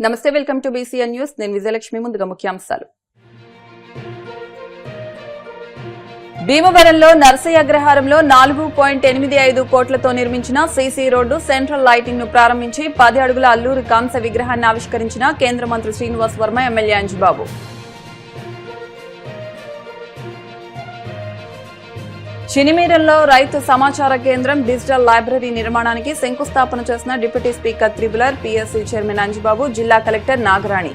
నమస్తే, welcome to BCN news. నేను విజయలక్ష్మి. ముందుగా ముఖ్యాంశాలు. భీమవరంలో నర్సయ్య అగ్రహారంలో 4.85 కోట్లతో నిర్మించిన సీసీ రోడ్డు సెంట్రల్ లైటింగ్ ను ప్రారంభించి 10 అడుగుల అల్లూరి కాంస విగ్రహాన్ని ఆవిష్కరించిన కేంద్ర మంత్రి శ్రీనివాస్ వర్మ, ఎమ్మెల్యే అంజిబాబు. చినిమీరంలో రైతు సమాచార కేంద్రం, డిజిటల్ లైబ్రరీ నిర్మాణానికి శంకుస్థాపన చేసిన deputy speaker triple R, PSC chairman Anjibabu, జిల్లా కలెక్టర్ నాగరాణి.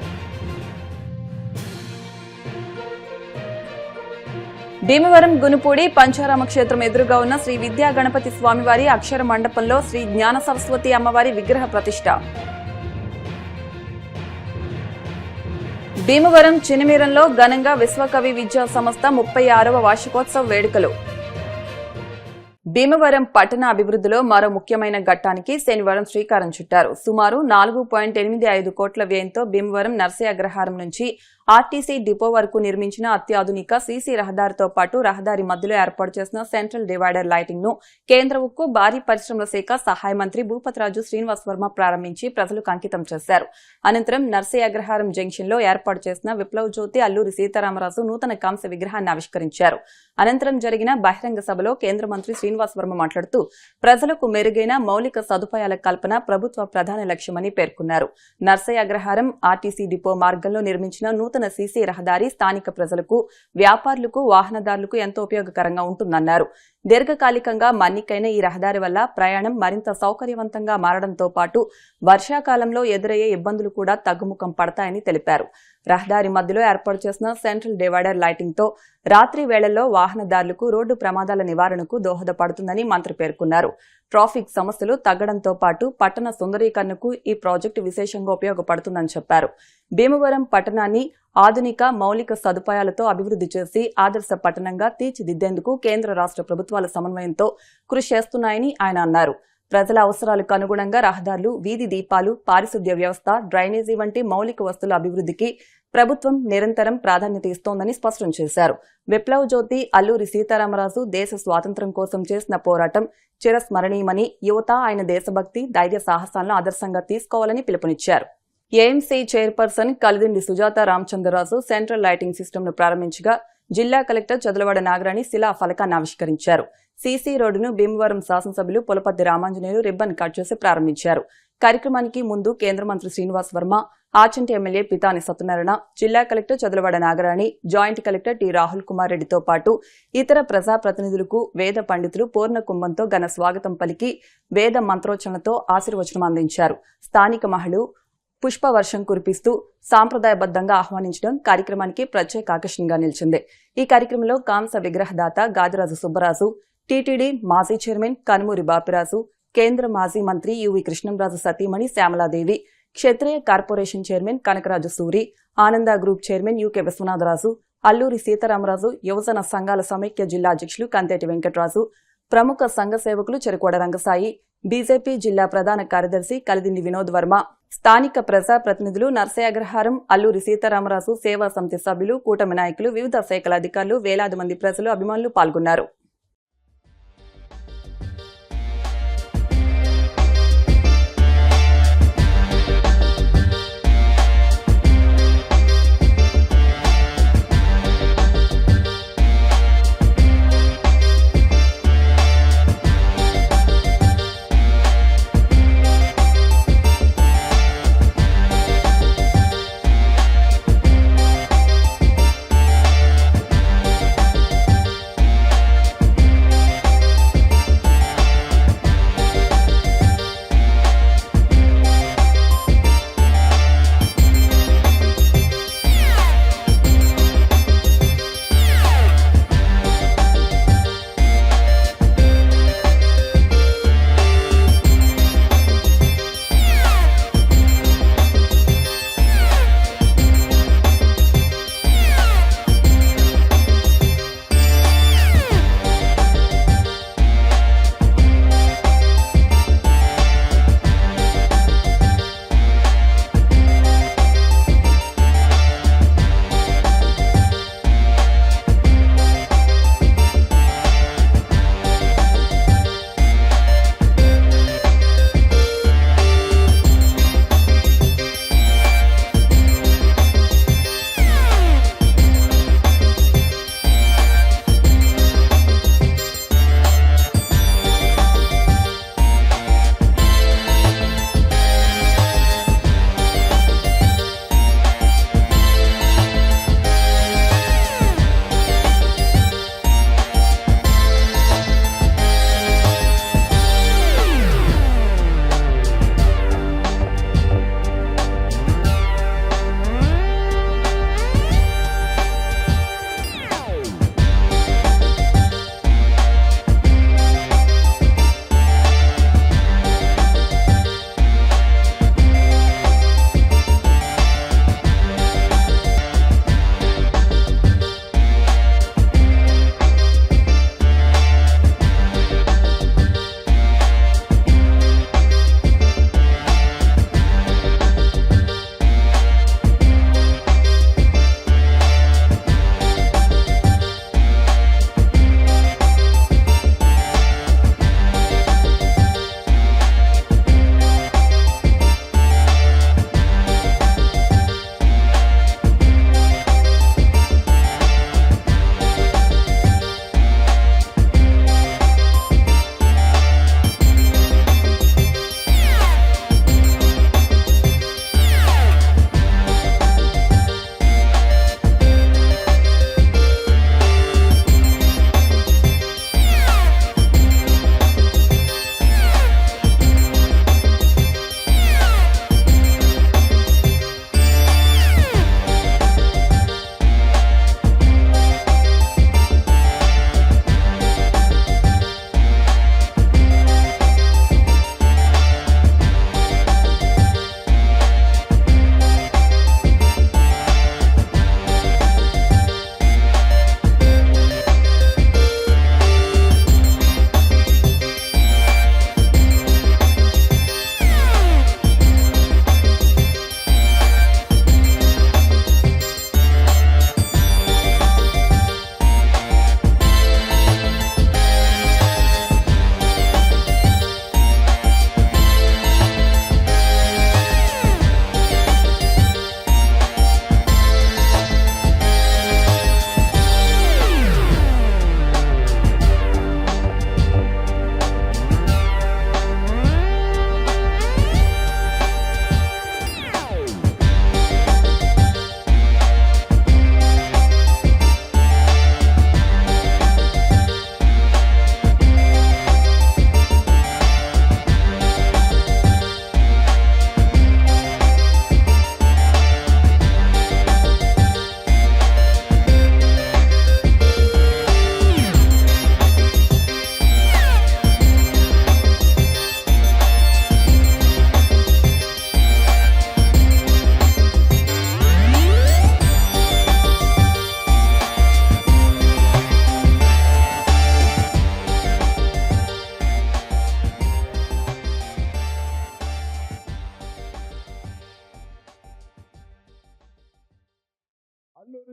భీమవరం గునుపూడి పంచారామ క్షేత్రం ఎదురుగా ఉన్న శ్రీ విద్యా గణపతి స్వామివారి అక్షర మండపంలో శ్రీ జ్ఞాన సరస్వతి అమ్మవారి విగ్రహ ప్రతిష్ఠ. భీమవరం చినిమీరంలో ఘనంగా విశ్వకవి విద్యా సంస్థ 36వ వార్షికోత్సవ వేడుకలు. భీమవరం పట్టణ అభివృద్ధిలో మరో ముఖ్యమైన ఘట్టానికి శనివారం శ్రీకారం చుట్టారు. సుమారు 4.85 కోట్ల వ్యయంతో భీమవరం నర్సయ్య అగ్రహారం నుంచి ఆర్టీసీ డిపో వరకు నిర్మించిన అత్యాధునిక సీసీ రహదారితో పాటు రహదారి మధ్యలో ఏర్పాటు చేసిన సెంట్రల్ డివైడర్ లైటింగ్ ను కేంద్ర ఉక్కు, భారీ పరిశ్రమల శాఖ సహాయ మంత్రి భూపతిరాజు శ్రీనివాస్ వర్మ ప్రారంభించి ప్రజలకు అంకితం చేశారు. అనంతరం నర్సయ్య అగ్రహారం జంక్షన్ లో ఏర్పాటు చేసిన విప్లవ జ్యోతి అల్లూరి సీతారామరాజు నూతన కాంస్య విగ్రహాన్ని ఆవిష్కరించారు. అనంతరం జరిగిన బహిరంగ సభలో కేంద్ర మంత్రి శ్రీనివాస్ వర్మ మాట్లాడుతూ ప్రజలకు మెరుగైన మౌలిక సదుపాయాల కల్పన ప్రభుత్వ ప్రధాన లక్ష్యమని పేర్కొన్నారు. నర్సయ్య అగ్రహారం ఆర్టీసీ డిపో మార్గంలో నిర్మించిన నూతన సీసీ రహదారి స్థానిక ప్రజలకు, వ్యాపారులకు, వాహనదారులకు ఎంతో ఉపయోగకరంగా ఉంటుందన్నారు. దీర్ఘకాలికంగా మన్నికైన ఈ రహదారి వల్ల ప్రయాణం మరింత సౌకర్యవంతంగా మారడంతో పాటు వర్షాకాలంలో ఎదురయ్యే ఇబ్బందులు కూడా తగ్గుముఖం పడతాయని తెలిపారు. రహదారి మధ్యలో ఏర్పాటు చేసిన సెంట్రల్ డివైడర్ లైటింగ్ తో రాత్రి వేళల్లో వాహనదారులకు రోడ్డు ప్రమాదాల నివారణకు దోహదపడుతుందని మంత్రి పేర్కొన్నారు. ట్రాఫిక్ సమస్యలు తగ్గడంతో పాటు పట్టణ సుందరీకరణకు ఈ ప్రాజెక్టు విశేషంగా ఉపయోగపడుతుందని చెప్పారు. భీమవరం పట్టణాన్ని ఆధునిక మౌలిక సదుపాయాలతో అభివృద్ధి చేసి ఆదర్శ పట్టణంగా తీర్చిదిద్దేందుకు కేంద్ర రాష్ట్ర ప్రభుత్వాల సమన్వయంతో కృషి చేస్తున్నాయని ఆయన అన్నారు. ప్రజల అవసరాలకు అనుగుణంగా రహదారులు, వీధి దీపాలు, పారిశుద్ధ్య వ్యవస్థ, డ్రైనేజీ వంటి మౌలిక వస్తువుల అభివృద్ధికి ప్రభుత్వం నిరంతరం ప్రాధాన్యత ఇస్తోందని స్పష్టం చేశారు. విప్లవ జ్యోతి అల్లూరి సీతారామరాజు దేశ స్వాతంత్ర్యం కోసం చేసిన పోరాటం చిరస్మరణీయమని, యువత ఆయన దేశభక్తి, ధైర్య సాహసాలను ఆదర్శంగా తీసుకోవాలని పిలుపునిచ్చారు. AMC chairperson Kalidindi Sujatha Ramachandra Raju central lighting system ను ప్రారంభించగా జిల్లా కలెక్టర్ చదలవాడ నాగరాణి శిలా ఫలకాన్ని ఆవిష్కరించారు. సీసీ రోడ్డును భీమవరం శాసనసభ్యులు పులపర్తి రామాంజనేయులు రిబ్బన్ కట్ చేసి ప్రారంభించారు. కార్యక్రమానికి ముందు కేంద్ర మంత్రి శ్రీనివాస్ వర్మ, ఆచంటి ఎమ్మెల్యే పితాని సత్యనారాయణ, జిల్లా collector Chadalavada Nagarani, joint collector T Rahul Kumar రెడ్డితో పాటు ఇతర ప్రజాప్రతినిధులకు వేద పండితులు పూర్ణ కుంభంతో ఘన స్వాగతం పలికి వేద మంత్రోచ్చరణతో ఆశీర్వచనం అందించారు. స్థానిక మహిళలు పుష్పవర్షం కురిపిస్తూ సాంప్రదాయబద్దంగా ఆహ్వానించడం కార్యక్రమానికి ప్రత్యేక ఆకర్షణగా నిలిచింది. ఈ కార్యక్రమంలో కాంస విగ్రహదాత గాదిరాజు సుబ్బరాజు, టీటీడీ మాజీ చైర్మన్ కనుమూరి బాపిరాజు, కేంద్ర మాజీ మంత్రి యువి కృష్ణంరాజు సతీమణి శ్యామలాదేవి, క్షత్రియ కార్పొరేషన్ చైర్మన్ కనకరాజు సూరి, ఆనంద group chairman UK Viswanatharaju, Alluri Sitaramaraju యువజన సంఘాల సమైక్య జిల్లా అధ్యక్షులు కంతేటి వెంకటరాజు, ప్రముఖ సంఘ సేవకులు చెరుకోడ రంగసాయి, బీజేపీ జిల్లా ప్రధాన కార్యదర్శి కలిదిండి వినోద్ వర్మ, స్థానిక ప్రజా ప్రతినిధులు, నర్సయ్య అగ్రహారం అల్లూరి సీతారామరాజు సేవా సమితి సభ్యులు, కూటమి నాయకులు, వివిధ శాఖల అధికారులు, వేలాది మంది ప్రజలు, అభిమానులు పాల్గొన్నారు.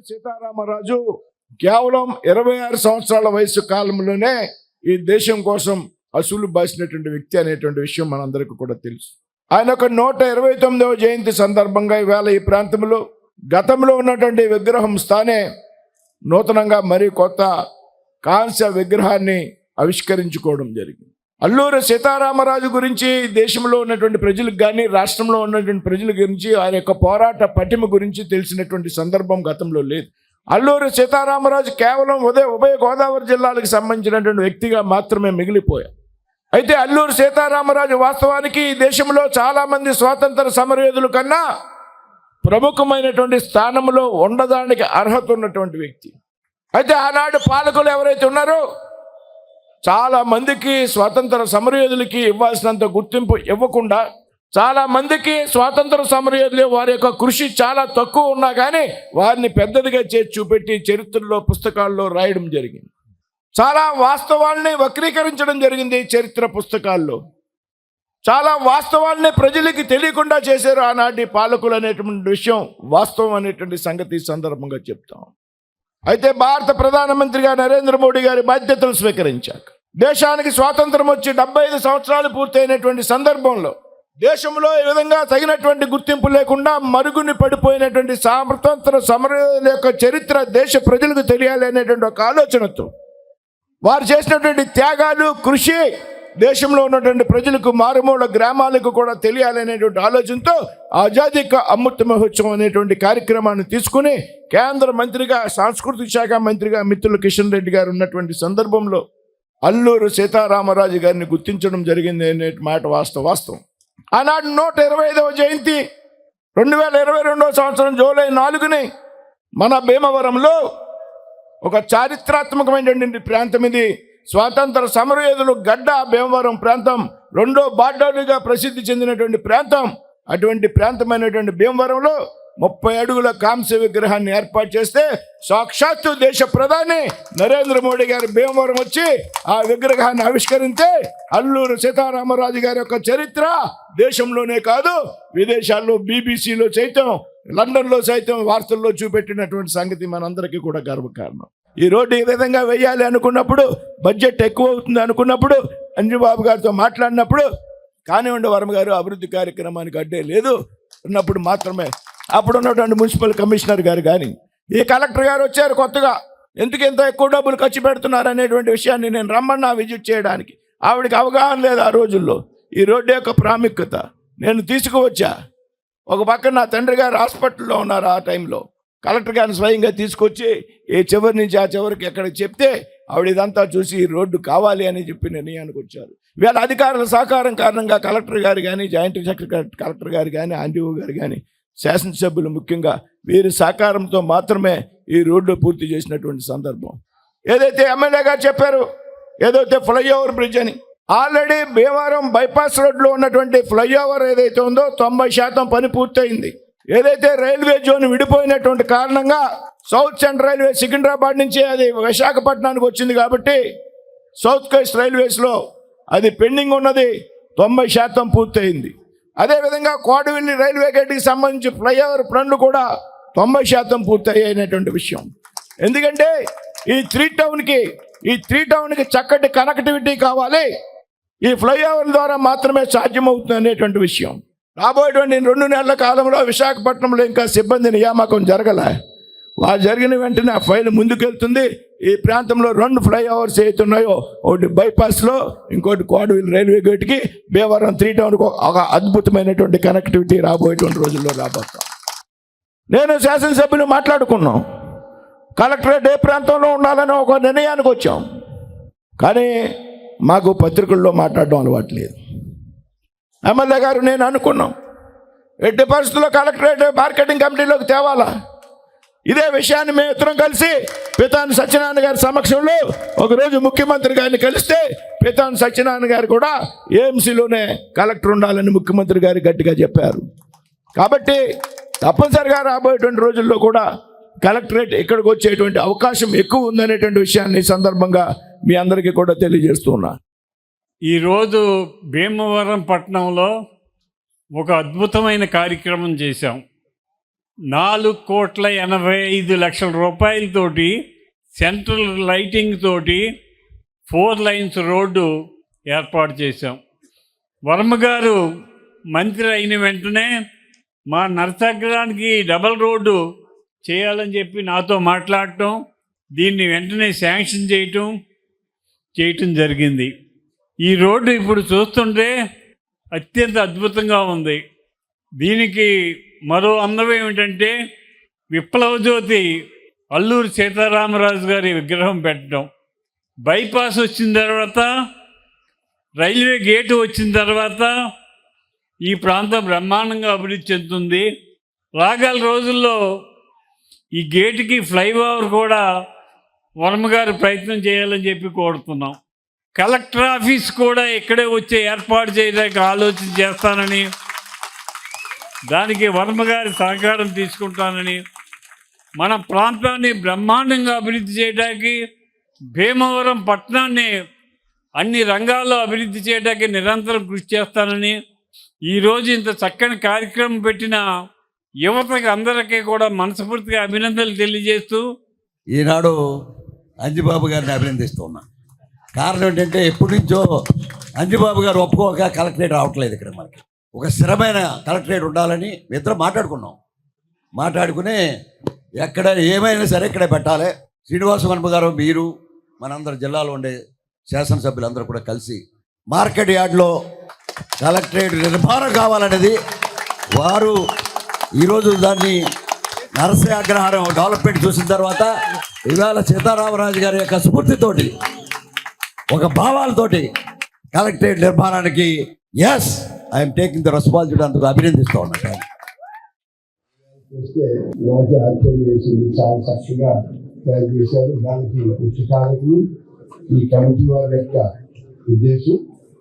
సీతారామరాజు కేవలం 26 సంవత్సరాల వయసు కాలంలోనే ఈ దేశం కోసం అసూలు బాసినటువంటి వ్యక్తి అనేటువంటి విషయం మనందరికీ కూడా తెలుసు. ఆయన ఒక 129వ జయంతి సందర్భంగా ఈవేళ ఈ ప్రాంతంలో గతంలో ఉన్నటువంటి విగ్రహం స్థానే నూతనంగా మరి కొత్త కాంస్య విగ్రహాన్ని ఆవిష్కరించుకోవడం జరిగింది. అల్లూరి సీతారామరాజు గురించి దేశంలో ఉన్నటువంటి ప్రజలకు కానీ రాష్ట్రంలో ఉన్నటువంటి ప్రజల గురించి ఆయన యొక్క పోరాట పటిమ గురించి తెలిసినటువంటి సందర్భం గతంలో లేదు. అల్లూరి సీతారామరాజు కేవలం ఉభయ గోదావరి జిల్లాలకు సంబంధించినటువంటి వ్యక్తిగా మాత్రమే మిగిలిపోయారు. అయితే అల్లూరి సీతారామరాజు వాస్తవానికి ఈ దేశంలో చాలామంది స్వాతంత్ర సమరయోధుల కన్నా ప్రముఖమైనటువంటి స్థానంలో ఉండడానికి అర్హత ఉన్నటువంటి వ్యక్తి. అయితే ఆనాడు పాలకులు ఎవరైతే ఉన్నారో చాలా మందికి స్వాతంత్ర సమరయోధులకి ఇవ్వాల్సినంత గుర్తింపు ఇవ్వకుండా చాలా మందికి స్వాతంత్ర సమరయోధులు వారి యొక్క కృషి చాలా తక్కువ ఉన్నా కానీ వారిని పెద్దదిగా చేసి చూపెట్టి చరిత్రలో పుస్తకాల్లో రాయడం జరిగింది. చాలా వాస్తవాల్ని వక్రీకరించడం జరిగింది. చరిత్ర పుస్తకాల్లో చాలా వాస్తవాల్ని ప్రజలకి తెలియకుండా చేశారు ఆనాటి పాలకులు అనేటువంటి విషయం వాస్తవం అనేటువంటి సంగతి సందర్భంగా చెప్తాం. అయితే భారత ప్రధానమంత్రిగా నరేంద్ర మోడీ గారి బాధ్యతలు స్వీకరించాక దేశానికి స్వాతంత్రం వచ్చి 75 సంవత్సరాలు పూర్తయినటువంటి సందర్భంలో దేశంలో ఈ విధంగా తగినటువంటి గుర్తింపు లేకుండా మరుగుని పడిపోయినటువంటి స్వాతంత్ర సమరయోధుల యొక్క చరిత్ర దేశ ప్రజలకు తెలియాలి అనేటువంటి ఒక ఆలోచనతో వారు చేసినటువంటి త్యాగాలు కృషి దేశంలో ఉన్నటువంటి ప్రజలకు మారుమూల గ్రామాలకు కూడా తెలియాలనేటువంటి ఆలోచనతో ఆజాదీ కా అమృత మహోత్సవం అనేటువంటి కార్యక్రమాన్ని తీసుకుని కేంద్ర మంత్రిగా సాంస్కృతిక శాఖ మంత్రిగా మిత్రులు కిషన్ రెడ్డి గారు ఉన్నటువంటి సందర్భంలో అల్లూరి సీతారామరాజు గారిని గుర్తించడం జరిగింది అనే మాట వాస్తవం. ఆనాడు 125వ జయంతి 2022వ సంవత్సరం జూలై 4ని మన భీమవరంలో ఒక చారిత్రాత్మకమైనటువంటి ప్రాంతం ఇది. స్వాతంత్ర సమరయోధులు గడ్డ భీమవరం ప్రాంతం రెండో బార్డర్గా ప్రసిద్ధి చెందినటువంటి ప్రాంతం. అటువంటి ప్రాంతమైనటువంటి భీమవరంలో 30 అడుగుల కాంస్య విగ్రహాన్ని ఏర్పాటు చేస్తే సాక్షాత్తు దేశ ప్రధాని నరేంద్ర మోడీ గారు భీమవరం వచ్చి ఆ విగ్రహాన్ని ఆవిష్కరిస్తే అల్లూరి సీతారామరాజు గారి యొక్క చరిత్ర దేశంలోనే కాదు విదేశాల్లో బీబీసీలో సైతం లండన్లో సైతం వార్తల్లో చూపెట్టినటువంటి సంగతి మనందరికీ కూడా గర్వకారణం. ఈ రోడ్డు ఈ విధంగా వేయాలి అనుకున్నప్పుడు బడ్జెట్ ఎక్కువ అవుతుంది అనుకున్నప్పుడు అంజుబాబు గారితో మాట్లాడినప్పుడు కానివ్వండి వర్మ గారు అభివృద్ధి కార్యక్రమానికి అడ్డే లేదు ఉన్నప్పుడు మాత్రమే అప్పుడు ఉన్నటువంటి మున్సిపల్ కమిషనర్ గారు కానీ ఈ కలెక్టర్ గారు వచ్చారు కొత్తగా ఎందుకు ఇంత ఎక్కువ డబ్బులు ఖర్చు పెడుతున్నారు అనేటువంటి విషయాన్ని నేను రమ్మన్నా విజిట్ చేయడానికి. ఆవిడకి అవగాహన లేదు ఆ రోజుల్లో ఈ రోడ్డు యొక్క ప్రాముఖ్యత. నేను తీసుకువచ్చా. ఒక పక్కన నా తండ్రి గారు హాస్పిటల్లో ఉన్నారు. ఆ టైంలో కలెక్టర్ గారిని స్వయంగా తీసుకొచ్చి ఏ చివరి నుంచి ఆ చివరికి ఎక్కడికి చెప్తే ఆవిడ ఇదంతా చూసి ఈ రోడ్డు కావాలి అని చెప్పి నిర్ణయానికి వచ్చారు. వీళ్ళ అధికారుల సహకారం కారణంగా కలెక్టర్ గారు కానీ జాయింట్ సెక్రటరీ కలెక్టర్ గారు కానీ ఆర్డీఓ గారు కానీ శాసనసభ్యులు ముఖ్యంగా వీరి సహకారంతో మాత్రమే ఈ రోడ్డు పూర్తి చేసినటువంటి సందర్భం. ఏదైతే ఎమ్మెల్యే గారు చెప్పారు ఏదైతే ఫ్లైఓవర్ బ్రిడ్జ్ అని ఆల్రెడీ భీమవరం బైపాస్ రోడ్లో ఉన్నటువంటి ఫ్లైఓవర్ ఏదైతే ఉందో 90% పని పూర్తయింది. ఏదైతే రైల్వే జోన్ విడిపోయినటువంటి కారణంగా సౌత్ సెంట్రల్ రైల్వే సికింద్రాబాద్ నుంచి అది విశాఖపట్నానికి వచ్చింది కాబట్టి సౌత్ కోస్ట్ రైల్వేస్లో అది పెండింగ్ ఉన్నది 90% పూర్తయింది. అదేవిధంగా కోడవెల్లి రైల్వే గేట్కి సంబంధించి ఫ్లైఓవర్ పనులు కూడా 90% పూర్తయ్యేటువంటి విషయం. ఎందుకంటే ఈ త్రీ టౌన్కి చక్కటి కనెక్టివిటీ కావాలి. ఈ ఫ్లైఓవర్ ద్వారా మాత్రమే సాధ్యమవుతుంది అనేటువంటి విషయం. రాబోయేటువంటి 2 నెలల కాలంలో విశాఖపట్నంలో ఇంకా సిబ్బంది నియామకం జరగలే. వారు జరిగిన వెంటనే ఆ ఫైల్ ముందుకెళ్తుంది. ఈ ప్రాంతంలో 2 ఫ్లైఓవర్స్ అవుతున్నాయో ఒకటి బైపాస్లో ఇంకోటి కోడవెల్లి రైల్వే గేట్కి భీమవరం 3 టౌన్కి ఒక అద్భుతమైనటువంటి కనెక్టివిటీ రాబోయేటువంటి రోజుల్లో రాబోతాం. నేను శాసనసభ్యులు మాట్లాడుకున్నాం. కలెక్టరేట్ ఏ ప్రాంతంలో ఉండాలని ఒక నిర్ణయానికి వచ్చాం. కానీ మాకు పత్రికల్లో మాట్లాడడం అలవాటు లేదు. ఎమ్మెల్యే గారు నేను అనుకున్నాం ఎట్టి పరిస్థితుల్లో కలెక్టరేట్ మార్కెటింగ్ కమిటీలోకి తేవాలా. ఇదే విషయాన్ని మేము ఇద్దరం కలిసి పితాని సత్యనారాయణ గారి సమక్షంలో ఒకరోజు ముఖ్యమంత్రి గారిని కలిస్తే పితాని సత్యనారాయణ గారు కూడా ఏఎంసీలోనే కలెక్టర్ ఉండాలని ముఖ్యమంత్రి గారు గట్టిగా చెప్పారు. కాబట్టి తప్పనిసరిగా రాబోయేటువంటి రోజుల్లో కూడా కలెక్టరేట్ ఇక్కడికి వచ్చేటువంటి అవకాశం ఎక్కువ ఉందనేటువంటి విషయాన్ని ఈ సందర్భంగా మీ అందరికీ కూడా తెలియజేస్తున్నా. ఈరోజు భీమవరం పట్టణంలో ఒక అద్భుతమైన కార్యక్రమం చేశాం. 4,85,00,000 రూపాయలతోటి సెంట్రల్ లైటింగ్ తోటి 4 లైన్స్ రోడ్డు ఏర్పాటు చేశాం. వర్మ గారు మంత్రి అయిన వెంటనే మా నరసాగ్రానికి డబల్ రోడ్డు చేయాలని చెప్పి నాతో మాట్లాడటం, దీన్ని వెంటనే శాంక్షన్ చేయటం జరిగింది. ఈ రోడ్డు ఇప్పుడు చూస్తుంటే అత్యంత అద్భుతంగా ఉంది. దీనికి మరో అందం ఏమిటంటే విప్లవ జ్యోతి అల్లూరి సీతారామరాజు గారి విగ్రహం పెట్టడం, బైపాస్ వచ్చిన తర్వాత, రైల్వే గేటు వచ్చిన తర్వాత ఈ ప్రాంతం బ్రహ్మాండంగా అభివృద్ధి చెందుతుంది. రాగల రోజుల్లో ఈ గేటుకి ఫ్లైఓవర్ కూడా వర్మ గారు ప్రయత్నం చేయాలని చెప్పి కోరుతున్నాం. కలెక్టర్ ఆఫీస్ కూడా ఇక్కడే వచ్చే ఏర్పాటు చేయడానికి ఆలోచన చేస్తానని, దానికి వర్మ గారి సహకారం తీసుకుంటానని, మన ప్రాంతాన్ని బ్రహ్మాండంగా అభివృద్ధి చేయడానికి, భీమవరం పట్టణాన్ని అన్ని రంగాల్లో అభివృద్ధి చేయడానికి నిరంతరం కృషి చేస్తానని, ఈరోజు ఇంత చక్కని కార్యక్రమం పెట్టిన యువతకి అందరికీ కూడా మనస్ఫూర్తిగా అభినందనలు తెలియజేస్తూ ఈనాడు అంజిబాబు గారిని అభినందిస్తూ ఉన్నా. కారణం ఏంటంటే ఎప్పటి నుంచో అంజిబాబు గారు ఒప్పుకోక కలెక్టరేట్ రావట్లేదు. ఇక్కడ మనకి ఒక స్థిరమైన కలెక్టరేట్ ఉండాలని ఇద్దరు మాట్లాడుకుని ఎక్కడ ఏమైనా సరే ఇక్కడే పెట్టాలి. శ్రీనివాస వర్మ గారు, మీరు, మనందరు జిల్లాలో ఉండే శాసనసభ్యులందరూ కూడా కలిసి మార్కెట్ యార్డ్లో కలెక్టరేట్ నిర్మాణం కావాలనేది వారు ఈరోజు దాన్ని నరసయ్య అగ్రహారం డెవలప్మెంట్ చూసిన తర్వాత ఇవాళ సీతారామరాజు గారి యొక్క స్ఫూర్తితోటి, ఒక భావాలతోటి కలెక్టరేట్ నిర్మాణానికి as I'm taking the responsibility అందుకు అభినందిస్తూ ఉన్నాను. చూస్తే నాకే ఆశ్చర్యం వేసింది. చాలా చక్కగా తయారు చేశారు. దానికి పుస్తకాలకు ఈ కమిటీ వారి యొక్క ఉద్దేశం,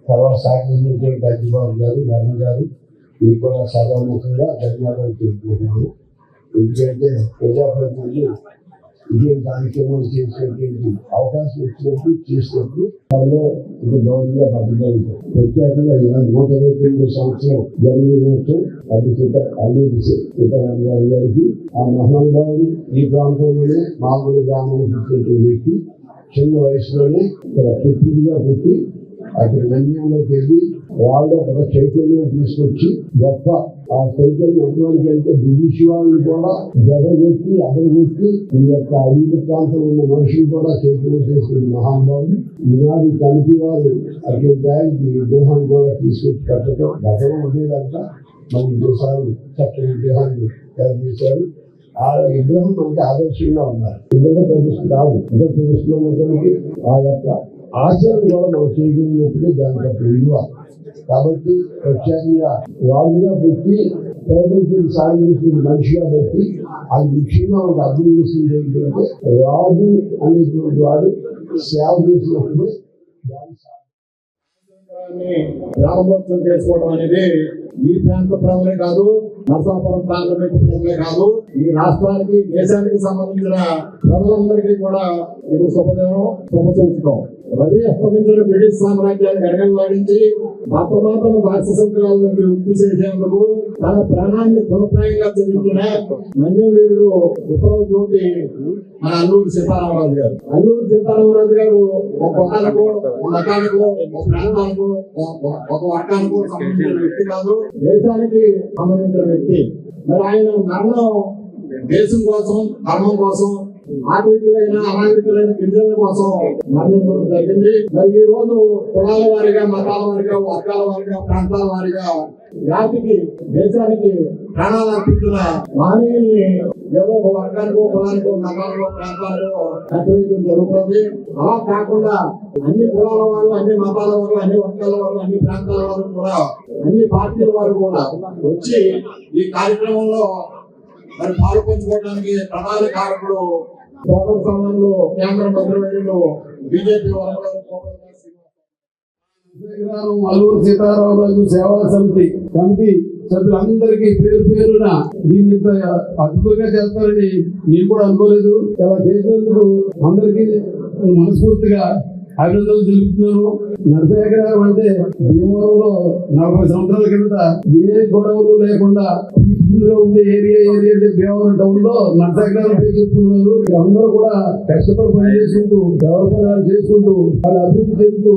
తర్వాత సహకరించినటువంటి అజ్జిబాబు గారు, వర్మ గారు, మీకు కూడా సభాముఖంగా ధన్యవాదాలు తెలుపుకుంటున్నాను. ఎందుకంటే ప్రజాప్రతినిధులు ఇదే కార్యక్రమాలు చేసేటువంటి అవకాశం వచ్చినప్పుడు చేసినప్పుడు వాళ్ళు ఒక గౌరవంగా భద్రత ఉంటారు. ప్రత్యేకంగా 129వ సంవత్సరం జన్మదినోత్సవం అల్లూరి సీతారామరాజు గారికి, ఆ మహానుభావుడు ఈ ప్రాంతంలోనే మామూలు గ్రామానికి ఇచ్చినటువంటి వ్యక్తి, చిన్న వయసులోనే ఇక్కడ ప్రతినిధిగా పుట్టి అక్కడ నంద్యాలలోకి వెళ్ళి వాళ్ళు ఒక చైతన్యం తీసుకొచ్చి గొప్ప ఆ చైతన్యం ఎంతవరకు అంటే బ్రిటిష్ వాళ్ళని కూడా జగగొట్టి అదరగొట్టి ఈ యొక్క ఐదు ప్రాంతంలో ఉన్న మనుషులు కూడా చైతన్యం చేసిన మహానుభావులు. ఈనాడు కమిటీ వారు అటువంటి విగ్రహాన్ని కూడా తీసుకొచ్చి పెట్టడం గతంలో ఉండేదంతా మన దేశాలు చక్కని విగ్రహాన్ని తయారు చేశారు. ఆ విగ్రహం మనకి ఆదర్శంగా ఉన్నారు. విగ్రహ ప్రతిష్ఠ కాదు, విగ్రహ ప్రతిష్టలో ఉన్నటువంటి ఆ యొక్క ఆచరణ కూడా మనం చేయగలిగినప్పుడే దానికి ఒక విలువ. కాబట్టి ప్రత్యేకంగా రాజుగా పెట్టి ప్రజలకి సాయం చేసిన మనిషిగా బట్టి అది ముఖ్యంగా మనకు అర్థం చేసింది ఏంటంటే రాజు అనేటువంటి వాడు సేవ చేసినప్పుడు దాన్ని ప్రారంభోత్సవం చేసుకోవడం అనేది ఈ ప్రాంత ప్రజలే కాదు, నరసాపురం పార్లమెంట్ ప్రజలే కాదు, ఈ రాష్ట్రానికి, దేశానికి సంబంధించిన ప్రజలందరికీ కూడా ఇది శుభదినం, శుభసూచకం. రవి అస్తమించిన బ్రిటిష్ సామ్రాజ్యాన్ని గడగడలాడించి మతమాతను బాధ్యతల నుంచి వృత్తి చేసేందుకు తన ప్రాణాన్ని పునఃప్రాయంగా చెల్లించిన మన్యవీరుడు విప్లవ జ్యోతి మన అల్లూరి సీతారామరాజు గారు. అల్లూరి సీతారామరాజు గారు ఒక కులాలకు, ఒక మతాలకు, ఒక ప్రాంతాలకు, ఒక వర్గానికి సంబంధించిన వ్యక్తి కాదు, దేశానికి సంబంధించిన వ్యక్తి. మరి ఆయన మరణం దేశం కోసం, ధర్మం కోసం, ఆటవికులైన అనాగరికులైన గిరిజనుల కోసం మరణించడం జరిగింది. మరి ఈ రోజు కులాల వారిగా, మతాల వారిగా, వర్గాల వారిగా, ప్రాంతాల వారిగా జాతికి, దేశానికి ప్రాణాలు అర్పించిన మహనీయుల్ని ఏదో ఒక వర్గానికో, కులానికో, మతానికో, ప్రాంతానికో కట్టవేయడం జరుగుతుంది. అలా కాకుండా అన్ని కులాల వారు, అన్ని మతాల వారు, అన్ని వర్గాల వారు, అన్ని ప్రాంతాల వారు కూడా, అన్ని పార్టీల వారు కూడా వచ్చి ఈ కార్యక్రమంలో మరి పాల్పంచుకోవడానికి ప్రధాన కారకుడు సోదర సమానులు, కేంద్ర మంత్రివర్యులు, బీజేపీ అల్లూరి సీతారామరాజు సేవా సమితి కమిటీ సభ్యులందరికీ పేరు పేరున దీన్ని ఇంత అద్భుతంగా చేస్తారని నేను కూడా అనుకోలేదు. ఇలా చేసినందుకు అందరికీ మనస్ఫూర్తిగా అభినందనలు తెలుపుతున్నాను. నరసాగరం అంటే భీమవరంలో 40 సంవత్సరాల కిందట ఏ గొడవలు లేకుండా పీస్ఫుల్ గా ఉండే ఏరియా అంటే భీమవరం టౌన్ లో నరసాగరం పేరు చెప్పుకున్నారు. అందరూ కూడా కష్టపడి పని చేసుకుంటూ వ్యవహారాలు చేసుకుంటూ వాళ్ళు అభివృద్ధి చెందుతూ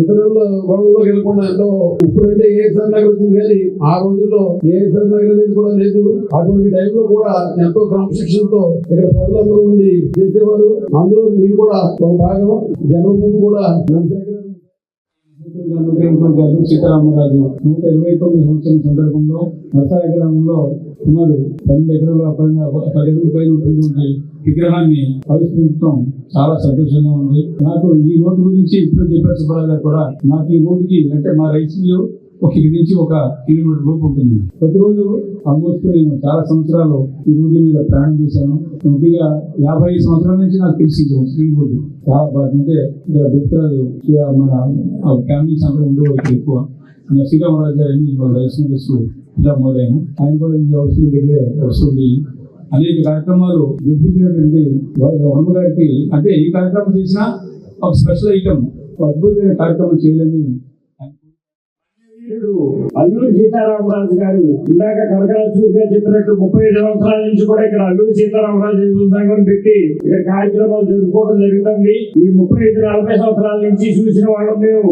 ఇతరుల గొడవలో వెళ్ళకుండా ఎంతో ఇప్పుడంటే ఏఎస్ఆర్ నగర్ వచ్చింది కానీ ఆ రోజుల్లో ఏఎస్ఆర్ నగర్ అనేది కూడా లేదు. అటువంటి టైంలో కూడా ఎంతో క్రమశిక్షణతో ఇక్కడ ప్రజలందరూ ఉండి చేసేవారు. అందులో మీరు కూడా ఒక భాగం. జన్మభూమి కూడా సీతారామరాజు 129 సంవత్సరం సందర్భంలో నరసాయ గ్రామంలో సుమారు 12 ఎకరాల 10 ఎకరాల పైన ఉన్నటువంటి విగ్రహాన్ని ఆవిష్కరించడం చాలా సంతోషంగా ఉంది. నాకు ఈ రోడ్డు గురించి ఇప్పుడు చెప్పారు సుబ్బారావు గారు కూడా. నాకు ఈ రోడ్డుకి అంటే మా రైస్ మిల్లు ఇక్కడి నుంచి 1 కిలోమీటర్ లోపు ఉంటుంది. ప్రతిరోజు ఆల్మోస్ట్ నేను చాలా సంవత్సరాలు ఈ రోడ్డు మీద ప్రయాణం చేశాను. ముఖ్యంగా 55 సంవత్సరాల నుంచి నాకు తెలిసింది ఈ రోడ్డు చాలా బాగా. అంటే గుప్తరాజు మన ఫ్యామిలీస్ అందరూ ఉండేవాళ్ళు ఎక్కువ. శ్రీరామరాజు గారిని రైస్ మిల్స్ ఇలా మొదలైన ఆయన కూడా ఈ అవసరం దగ్గర వస్తుంది. అనేక కార్యక్రమాలు నిర్మించినటువంటి వర్మ గారికి అంటే ఈ కార్యక్రమం చేసినా ఒక స్పెషల్ ఐటమ్ అద్భుతమైన కార్యక్రమం చేయాలని అల్లూరి సీతారామరాజు గారు ఇందాక కనకరాజు గారు చెప్పినట్టు 35 సంవత్సరాల నుంచి కూడా ఇక్కడ అల్లూరి సీతారామరాజు సంఘం పెట్టి ఇక్కడ కార్యక్రమాలు జరుపుకోవడం జరుగుతుంది. ఈ 35-40 సంవత్సరాల నుంచి చూసిన వాళ్ళం మేము.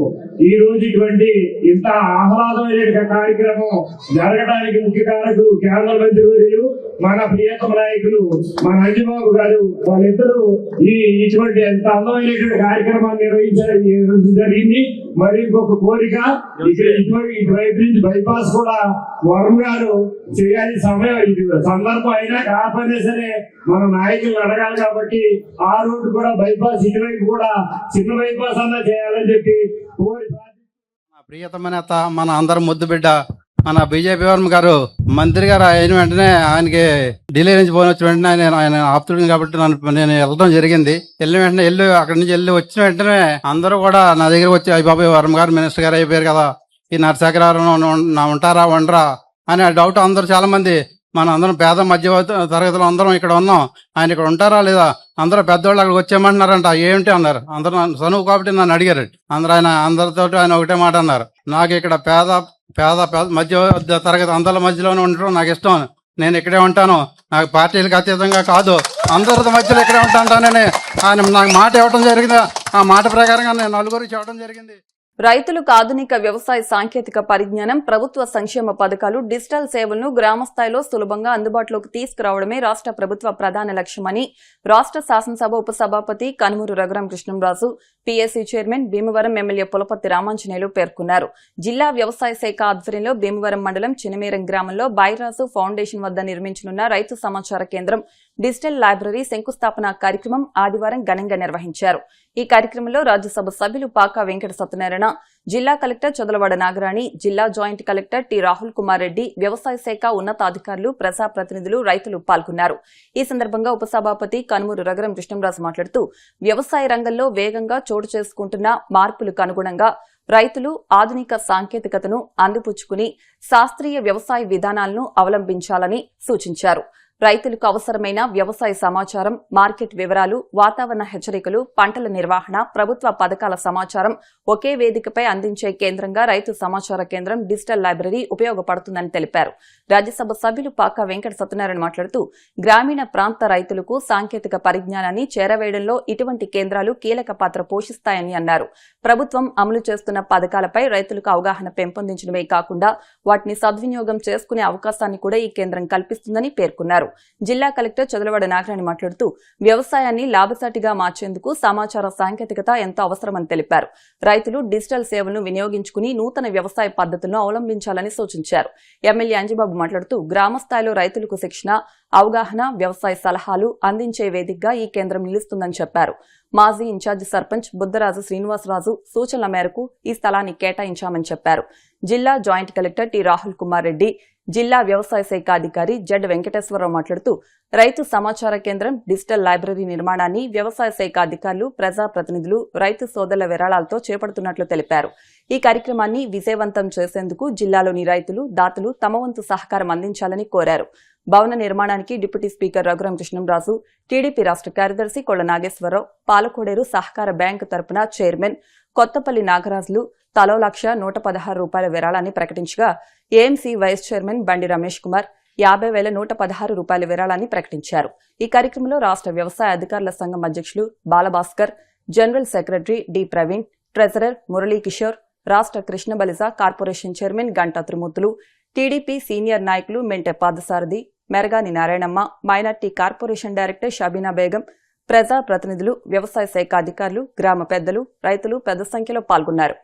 ఈ రోజు ఇటువంటి ఇంత ఆహ్లాదమైన కార్యక్రమం జరగడానికి ముఖ్య కారకులు కేంద్ర మంత్రి వర్యులు మన ప్రియతమ నాయకులు మన అంజిబాబు గారు. వాళ్ళిద్దరూ ఇటువంటి ఎంత అందమైనటువంటి కార్యక్రమాన్ని నిర్వహించడం జరిగింది. మరి ఇంకొక కోరిక, ఇటువైపు నుంచి బైపాస్ కూడా వరం గారు చేయాలి. సమయం ఇది సందర్భం అయినా కాకపోయినా సరే మన నాయకులు అడగాలి కాబట్టి ఆ రోడ్డు కూడా బైపాస్ ఇటువైపు కూడా చిన్న బైపాస్ అన్నా చేయాలని చెప్పి ప్రియతమ నేత మన అందరం ముద్దు బిడ్డ మన బీజేపీ వర్మ గారు మంత్రి గారు అయిన వెంటనే ఆయనకి ఢిల్లీ నుంచి పోయిన వచ్చిన వెంటనే ఆయన ఆప్తుడు కాబట్టి నేను వెళ్ళడం జరిగింది. వెళ్ళిన వెంటనే అక్కడి నుంచి వచ్చిన వెంటనే అందరూ కూడా నా దగ్గర వచ్చి అయ్య బాబాయ్ వర్మ గారు మినిస్టర్ గారు అయిపోయారు కదా, ఈ నరసాగరం ఉంటారా ఉండరా అనే డౌట్ అందరూ చాలా మంది. మన అందరం పేద మధ్య తరగతులు అందరం ఇక్కడ ఉన్నాం, ఆయన ఇక్కడ ఉంటారా లేదా, అందరూ పెద్దవాళ్ళు అక్కడికి వచ్చేయమంటున్నారంట. ఏమిటి అన్నారు. అందరూ చనువు కాబట్టి నన్ను అడిగారు. అందరితో ఆయన ఒకటే మాట అన్నారు, నాకు ఇక్కడ పేద మధ్య తరగతి అందరి మధ్యలోనే ఉండటం నాకు ఇష్టం, నేను ఇక్కడే ఉంటాను, నాకు పార్టీలకు అతీతంగా కాదు, అందరి మధ్యలో ఇక్కడే ఉంటానని ఆయన నాకు మాట ఇవ్వడం జరిగింది. ఆ మాట ప్రకారంగా నేను నలుగురికి చెప్పడం జరిగింది. రైతులకు ఆధునిక వ్యవసాయ సాంకేతిక పరిజ్ఞానం, ప్రభుత్వ సంక్షేమ పథకాలు, డిజిటల్ సేవలను గ్రామస్థాయిలో సులభంగా అందుబాటులోకి తీసుకురావడమే రాష్ట్ర ప్రభుత్వ ప్రధాన లక్ష్యమని రాష్ట్ర శాసనసభ ఉపసభాపతి Kanumuru Raghurama Krishnamraju, PSC chairman Bhimavaram MLA Pulaparthi Ramanjaneyulu పేర్కొన్నారు. జిల్లా వ్యవసాయ శాఖ ఆధ్వర్యంలో భీమవరం మండలం చినమేరం గ్రామంలో బైరాసు ఫౌండేషన్ వద్ద నిర్మించనున్న రైతు సమాచార కేంద్రం, డిజిటల్ లైబ్రరీ శంకుస్థాపన కార్యక్రమం ఆదివారం ఘనంగా నిర్వహించారు. ఈ కార్యక్రమంలో రాజ్యసభ సభ్యులు పాకా వెంకట సత్యనారాయణ, జిల్లా కలెక్టర్ చొదలవాడ నాగరాణి, జిల్లా joint collector T Rahul Kumar Reddy, వ్యవసాయ శాఖ ఉన్నతాధికారులు, ప్రజాప్రతినిధులు, రైతులు పాల్గొన్నారు. ఈ సందర్భంగా ఉపసభాపతి కనుమూరు రఘురామ కృష్ణంరాజు మాట్లాడుతూ వ్యవసాయ రంగంలో వేగంగా చోటు చేసుకుంటున్న మార్పులకు అనుగుణంగా రైతులు ఆధునిక సాంకేతికతను అందిపుచ్చుకుని శాస్త్రీయ వ్యవసాయ విధానాలను అవలంబించాలని సూచించారు. రైతులకు అవసరమైన వ్యవసాయ సమాచారం, మార్కెట్ వివరాలు, వాతావరణ హెచ్చరికలు, పంటల నిర్వహణ, ప్రభుత్వ పథకాల సమాచారం ఒకే వేదికపై అందించే కేంద్రంగా రైతు సమాచార కేంద్రం, డిజిటల్ లైబ్రరీ ఉపయోగపడుతుందని తెలిపారు. రాజ్యసభ సభ్యులు పాకా వెంకట సత్యనారాయణ మాట్లాడుతూ గ్రామీణ ప్రాంత రైతులకు సాంకేతిక పరిజ్ఞానాన్ని చేరవేయడంలో ఇటువంటి కేంద్రాలు కీలక పాత్ర పోషిస్తాయని అన్నారు. ప్రభుత్వం అమలు చేస్తున్న పథకాలపై రైతులకు అవగాహన పెంపొందించడమే కాకుండా వాటిని సద్వినియోగం చేసుకునే అవకాశాన్ని కూడా ఈ కేంద్రం కల్పిస్తుందని పేర్కొన్నారు. జిల్లా కలెక్టర్ చొదలవాడ నాగరాణి మాట్లాడుతూ వ్యవసాయాన్ని లాభసాటిగా మార్చేందుకు సమాచార సాంకేతికత ఎంతో అవసరమని తెలిపారు. రైతులు డిజిటల్ సేవలను వినియోగించుకుని నూతన వ్యవసాయ పద్ధతులను అవలంబించాలని సూచించారు. ఎమ్మెల్యే అంజిబాబు మాట్లాడుతూ గ్రామ స్థాయిలో రైతులకు శిక్షణ, అవగాహన, వ్యవసాయ సలహాలు అందించే వేదికగా ఈ కేంద్రం నిలుస్తుందని చెప్పారు. మాజీ ఇన్ఛార్జి సర్పంచ్ బుద్దరాజు శ్రీనివాసరాజు సూచనల మేరకు ఈ స్థలాన్ని కేటాయించామని చెప్పారు. జిల్లా joint collector T Rahul Kumar Reddy, జిల్లా వ్యవసాయ శాఖ అధికారి జడ్ వెంకటేశ్వరరావు మాట్లాడుతూ రైతు సమాచార కేంద్రం, డిజిటల్ లైబ్రరీ నిర్మాణాన్ని వ్యవసాయ శాఖ అధికారులు, ప్రజాప్రతినిధులు, రైతు సోదరుల విరాళాలతో చేపడుతున్నట్లు తెలిపారు. ఈ కార్యక్రమాన్ని విజయవంతం చేసేందుకు జిల్లాలోని రైతులు, దాతలు తమ వంతు సహకారం అందించాలని కోరారు. భవన నిర్మాణానికి డిప్యూటీ స్పీకర్ రఘురామకృష్ణంరాజు, టీడీపీ రాష్ట్ర కార్యదర్శి కొళ్ల నాగేశ్వరరావు, పాలకోడేరు సహకార బ్యాంకు తరపున చైర్మన్ కొత్తపల్లి నాగరాజులు తలో ₹1,116 విరాళాన్ని ప్రకటించగా, ఏఎంసీ వైస్ చైర్మన్ బండి రమేష్ కుమార్ ₹50,116 విరాళాన్ని ప్రకటించారు. ఈ కార్యక్రమంలో రాష్ట్ర వ్యవసాయ అధికారుల సంఘం అధ్యక్షులు Balabhaskar, general secretary D Praveen, treasurer Murali Kishore, రాష్ట్ర Krishnabalija corporation chairman Ganta Trimurthulu, TDP senior నాయకులు Mente Padasarathi, Meragani Narayanamma, minority corporation director Shabina Begum, ప్రజా ప్రతినిధులు, వ్యవసాయ శాఖ అధికారులు, గ్రామ పెద్దలు, రైతులు పెద్ద సంఖ్యలో పాల్గొన్నారు.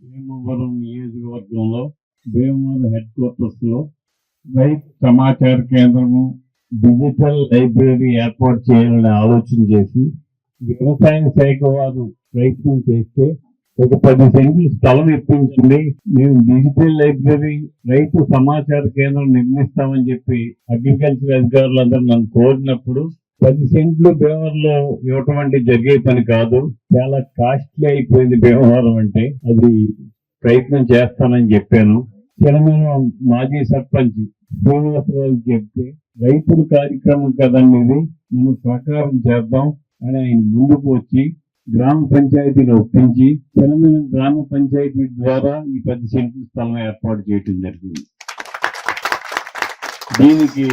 భీమవరం నియోజకవర్గంలో భీమవరం హెడ్ క్వార్టర్స్ లో రైతు సమాచార కేంద్రము, డిజిటల్ లైబ్రరీ ఏర్పాటు చేయాలని ఆలోచన చేసి వ్యవసాయ శాఖ వారు ప్రయత్నం చేస్తే ఒక 10 సెంట్లు స్థలం ఇప్పించండి, మేము డిజిటల్ లైబ్రరీ, రైతు సమాచార కేంద్రం నిర్మిస్తామని చెప్పి అగ్రికల్చర్ అధికారులందరూ నన్ను కోరినప్పుడు 10 సెంట్లు భీమవరంలో ఇవ్వటం అంటే జరిగే పని కాదు, చాలా కాస్ట్లీ అయిపోయింది భీమవరం అంటే, అది ప్రయత్నం చేస్తానని చెప్పాను. తెలంగాణ మాజీ సర్పంచ్ శ్రీనివాసరావు చెప్తే రైతుల కార్యక్రమం కదండి ఇది, మనం సహకారం చేద్దాం అని ఆయన ముందుకు వచ్చి గ్రామ పంచాయతీని ఒప్పించి తెలంగాణ గ్రామ పంచాయతీ ద్వారా ఈ 10 సెంట్ల స్థలం ఏర్పాటు చేయడం జరిగింది. దీనికి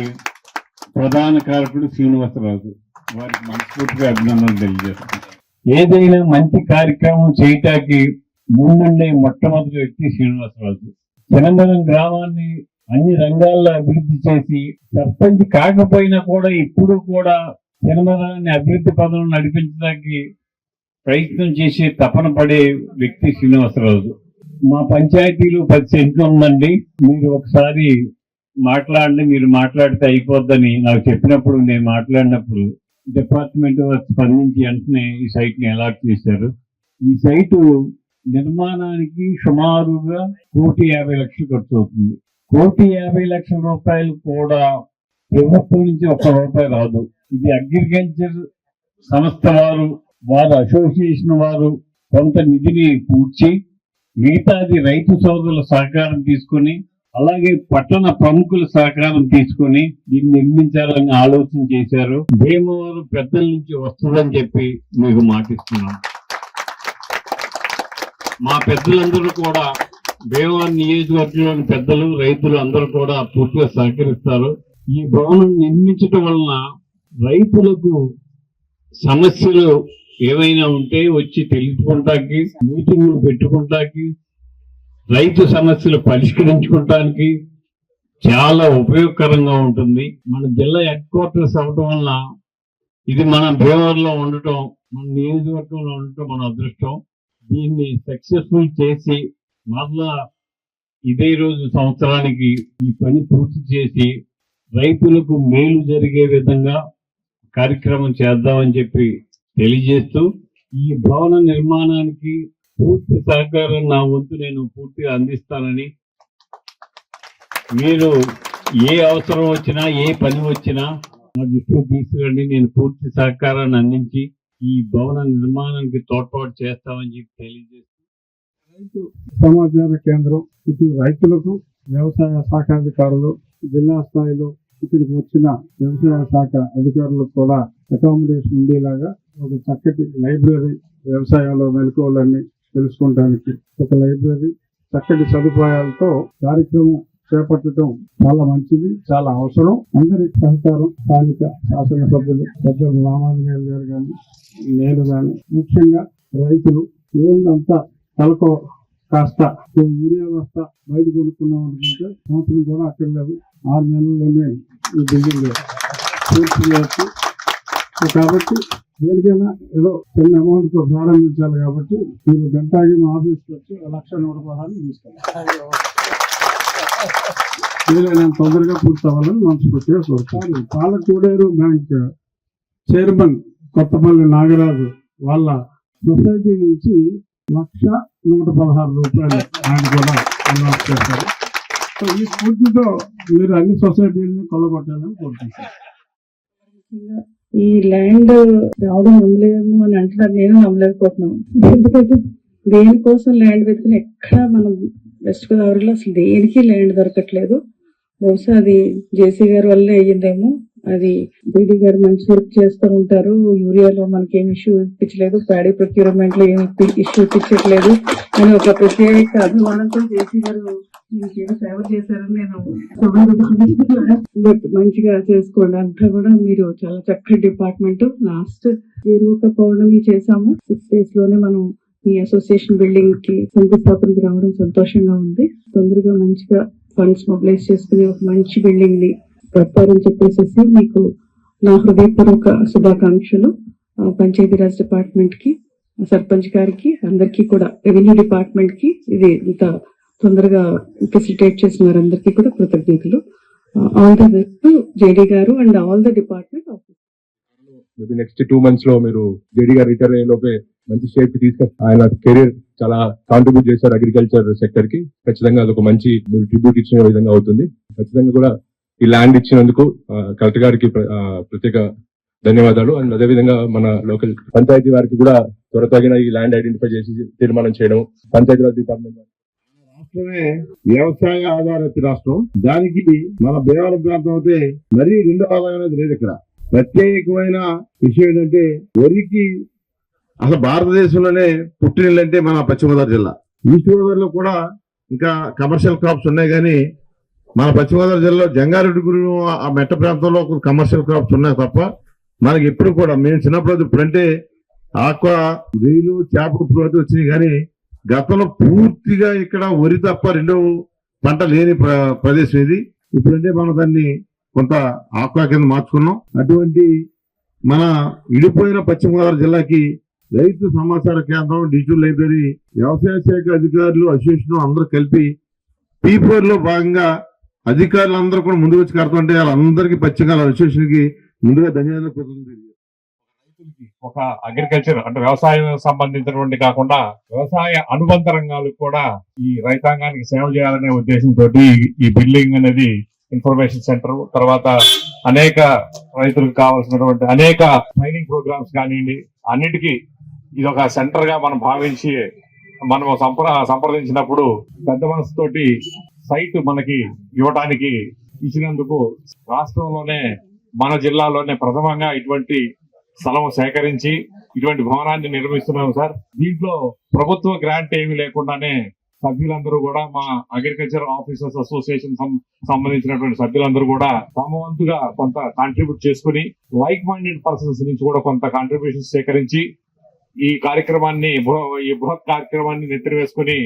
ప్రధాన కారకుడు శ్రీనివాసరావు, వారికి మనస్ఫూర్తిగా అభినందనలు తెలియజేస్తున్నాను. ఏదైనా మంచి కార్యక్రమం చేయటానికి ముందుండే మొట్టమొదటి వ్యక్తి శ్రీనివాసరావు. తెలంగాణ గ్రామాన్ని అన్ని రంగాల్లో అభివృద్ధి చేసి సర్పంచ్ కాకపోయినా కూడా ఇప్పుడు కూడా తెలంగాణని అభివృద్ధి పదంలో నడిపించడానికి ప్రయత్నం చేసే తపన పడే వ్యక్తి శ్రీనివాసరావు. మా పంచాయతీలో 10 సెంట్లు ఉందండి, మీరు ఒకసారి మాట్లాడండి, మీరు మాట్లాడితే అయిపోద్దని నాకు చెప్పినప్పుడు, నేను మాట్లాడినప్పుడు డిపార్ట్మెంట్ వారు స్పందించి వెంటనే ఈ సైట్ ని అలాట్ చేశారు. ఈ సైటు నిర్మాణానికి సుమారుగా ₹1,50,00,000 ఖర్చు అవుతుంది. ₹1,50,00,000 కూడా ప్రభుత్వం నుంచి ₹1 రాదు. ఇది అగ్రికల్చర్ సంస్థ వారు అసోసియేషన్ వారు కొంత నిధిని పూడ్చి మిగతాది రైతు సోదరుల సహకారం తీసుకుని, అలాగే పట్టణ ప్రముఖుల సహకారం తీసుకుని దీన్ని నిర్మించాలని ఆలోచన చేశారు. భీమవరం పెద్దల నుంచి వస్తుందని చెప్పి మీకు మాటిస్తున్నాం. మా పెద్దలందరూ కూడా, భీమవరం నియోజకవర్గంలోని పెద్దలు, రైతులు అందరూ కూడా పూర్తిగా సహకరిస్తారు. ఈ భవనం నిర్మించడం వలన రైతులకు సమస్యలు ఏమైనా ఉంటే వచ్చి తెలుసుకుంటానికి, మీటింగ్లు పెట్టుకుంటానికి, రైతు సమస్యలు పరిష్కరించుకోవటానికి చాలా ఉపయోగకరంగా ఉంటుంది. మన జిల్లా హెడ్ క్వార్టర్స్ అవడం వలన ఇది మన భీమవరంలో ఉండటం, మన నియోజకవర్గంలో ఉండటం మన అదృష్టం. దీన్ని సక్సెస్ఫుల్ చేసి మరలా ఇదే రోజు సంవత్సరానికి ఈ పని పూర్తి చేసి రైతులకు మేలు జరిగే విధంగా కార్యక్రమం చేద్దామని చెప్పి తెలియజేస్తూ, ఈ భవన నిర్మాణానికి పూర్తి సహకారం నా వంతు నేను పూర్తిగా అందిస్తానని, మీరు ఏ అవసరం వచ్చినా, ఏ పని వచ్చినా నా దృష్టికి తీసుకురండి, నేను పూర్తి సహకారాన్ని అందించి ఈ భవన నిర్మాణానికి తోడ్పాటు చేస్తామని చెప్పి తెలియజేస్తూ, రైతు సమాచార కేంద్రం ఇటు రైతులకు, వ్యవసాయ శాఖ అధికారులు, జిల్లా స్థాయిలో ఇక్కడికి వచ్చిన వ్యవసాయ శాఖ అధికారులకు కూడా అకామిడేషన్ ఉండేలాగా ఒక చక్కటి లైబ్రరీ, వ్యవసాయంలో మెలకువలన్నీ తెలుసుకోవడానికి ఒక లైబ్రరీ, చక్కటి సదుపాయాలతో కార్యక్రమం చేపట్టడం చాలా మంచిది, చాలా అవసరం. అందరి సహకారం, స్థానిక శాసనసభ్యులు పెద్దలు రామాంజనేయులు గారు కానీ, నేను కానీ, ముఖ్యంగా రైతులు ఏముందంతా తలకో కాస్త యూరియా వస్తా బయట కొనుక్కున్నాం అనుకుంటే సంవత్సరం కూడా అక్కర్లేదు, 6 నెలల్లోనే ఈ బిల్డింగ్ పూర్తి చేయవచ్చు. కాబట్టి దేనికైనా ఏదో చిన్న అమౌంట్ తో ప్రారంభించాలి. కాబట్టి మీరు గంటాగి మా ఆఫీస్కి వచ్చి ₹1,116 తీసుకెళ్ళాలి. వీలైనంత తొందరగా పూర్తి అవ్వాలని మనస్ఫూర్తిగా కోరుతాను. పాలకోడేరు బ్యాంక్ చైర్మన్ కొత్తపల్లి నాగరాజు వాళ్ళ సొసైటీ నుంచి ₹1,116 ఆయన కూడా అనౌన్స్ చేశారు. ఈ స్ఫూర్తితో మీరు అన్ని సొసైటీలను కొల్లగొట్టాలని కోరుకుంటున్నాను. ఈ ల్యాండ్ రావడం నమ్మలేము అని అంటున్నారు, నేను నమ్మలేకపోతున్నాను. ఎందుకంటే దేనికోసం ల్యాండ్ వెతుకుని ఎక్కడ మనం వెస్ట్ గోదావరిలో అసలు దేనికి ల్యాండ్ దొరకట్లేదు. బహుశా అది జేసీ గారి వల్లే అయ్యిందేమో. అది బీడీ గారు మంచి వర్క్ చేస్తూ ఉంటారు. యూరియాలో మనకి ఏమి ఇష్యూ ఇప్పించలేదు, ప్యాడీ ప్రొక్యూర్మెంట్ లో ఏమి ఇష్యూ ఇప్పించట్లేదు అని ఒక ప్రత్యేక అభిమానంతో జేసీ గారు మీకు సేవ చేశారని నేను బట్ మంచిగా చేసుకోండి. అంతా కూడా మీరు చాలా చక్కటి డిపార్ట్మెంట్. లాస్ట్ ఒక పౌర్ణమి చేశాము, 6 days లోనే మనం ఈ అసోసియేషన్ బిల్డింగ్ కి శంకుస్థాపనకి రావడం సంతోషంగా ఉంది. తొందరగా మంచిగా ఫండ్స్ మొబిలైజ్ చేసుకుని ఒక మంచి బిల్డింగ్ ని కడతారని చెప్పేసి మీకు నా హృదయపూర్వక శుభాకాంక్షలు. పంచాయతీరాజ్ డిపార్ట్మెంట్ కి, సర్పంచ్ గారికి, అందరికీ కూడా, రెవెన్యూ డిపార్ట్మెంట్ కి ఇది ఇంత తొందరగా ఫెసిలిటేట్ చేసిన వారందరికీ కూడా కృతజ్ఞతలు. ఆల్ ద బెస్ట్ జేడీ గారు and all the department officers. Maybe next 2 months లో మీరు జేడీ గారు రిటైర్ అయ్యే లోపే మంచి షేప్ కి తీసుకొస్తారు. ఆయన కెరీర్ చాలా కాంట్రిబ్యూట్ చేశారు అగ్రికల్చర్ సెక్టర్ కి. ఖచ్చితంగా అదొక మంచి మీరు ట్రిబ్యూట్ ఇచ్చిన విధంగా అవుతుంది. ఖచ్చితంగా కూడా ఈ ల్యాండ్ ఇచ్చినందుకు కలెక్టర్ గారికి ప్రత్యేక ధన్యవాదాలు. అండ్ అదేవిధంగా మన లోకల్ పంచాయతీ వారికి కూడా త్వరతగిన ఈ ల్యాండ్ ఐడెంటిఫై చేసి తీర్మానం చేయడం. పంచాయతీరాజ్ డిపార్ట్మెంట్ రాష్ట్రమే వ్యవసాయ ఆధారిత రాష్ట్రం. దానికి మన భీమవరం ప్రాంతం అయితే మరీ రెండో ఆదాయం అనేది లేదు. ఇక్కడ ప్రత్యేకమైన విషయం ఏంటంటే వరికి అసలు భారతదేశంలోనే పుట్టినిల్లంటే మన పశ్చిమ గోదావరి జిల్లా. ఈస్ట్ గోదావరిలో కూడా ఇంకా కమర్షియల్ క్రాప్స్ ఉన్నాయి, కానీ మన పశ్చిమ గోదావరి జిల్లాలో జంగారెడ్డిగూడెం ఆ మెట్ట ప్రాంతంలో కమర్షియల్ క్రాప్స్ ఉన్నాయి తప్ప మనకి ఎప్పుడు కూడా మేము చిన్నప్పుడు ఇప్పుడంటే ఆక్వా, రైలు, చేపలు ఇప్పుడు వచ్చినాయి, కానీ గతంలో పూర్తిగా ఇక్కడ వరి తప్ప రెండో పంట లేని ప్రదేశం ఇది. ఇప్పుడంటే మనం దాన్ని కొంత ఆక్వా కింద మార్చుకున్నాం. అటువంటి మన ఇడిపోయిన పశ్చిమ గోదావరి జిల్లాకి రైతు సమాచార కేంద్రం, డిజిటల్ లైబ్రరీ, వ్యవసాయ శాఖ అధికారులు, అసోసియేషన్ అందరూ కలిపి P4 లో భాగంగా అధికారులు అందరూ కూడా ముందుకు వచ్చి కడుతుంటే వాళ్ళందరికీ పశ్చిమ అసోసియేషన్ కి ముందుగా ధన్యవాదాలు కోరుతుంది. ఒక అగ్రికల్చర్ అంటే వ్యవసాయం సంబంధించినటువంటి కాకుండా వ్యవసాయ అనుబంధ రంగాలకు కూడా ఈ రైతాంగానికి సేవ చేయాలనే ఉద్దేశంతో ఈ బిల్డింగ్ అనేది ఇన్ఫర్మేషన్ సెంటర్, తర్వాత అనేక రైతులకు కావాల్సినటువంటి అనేక ట్రైనింగ్ ప్రోగ్రామ్స్ కానివ్వండి, అన్నిటికీ ఇది ఒక సెంటర్ గా మనం భావించి మనం సంప్రదించినప్పుడు పెద్ద మనసుతోటి సైట్ మనకి ఇవ్వడానికి ఇచ్చినందుకు రాష్ట్రంలోనే మన జిల్లాలోనే ప్రథమంగా ఇటువంటి స్థలం సేకరించి ఇటువంటి భవనాన్ని నిర్మిస్తున్నాం సార్. దీంట్లో ప్రభుత్వ గ్రాంట్ ఏమీ లేకుండానే సభ్యులందరూ కూడా, మా అగ్రికల్చర్ ఆఫీసర్స్ అసోసియేషన్ సంబంధించినటువంటి సభ్యులందరూ కూడా తమ వంతుగా కొంత కాంట్రిబ్యూట్ చేసుకుని లైక్ మైండెడ్ పర్సన్స్ నుంచి కూడా కొంత కాంట్రిబ్యూషన్ సేకరించి ఈ కార్యక్రమాన్ని, ఈ బృహత్ కార్యక్రమాన్ని నెత్తివేసుకుని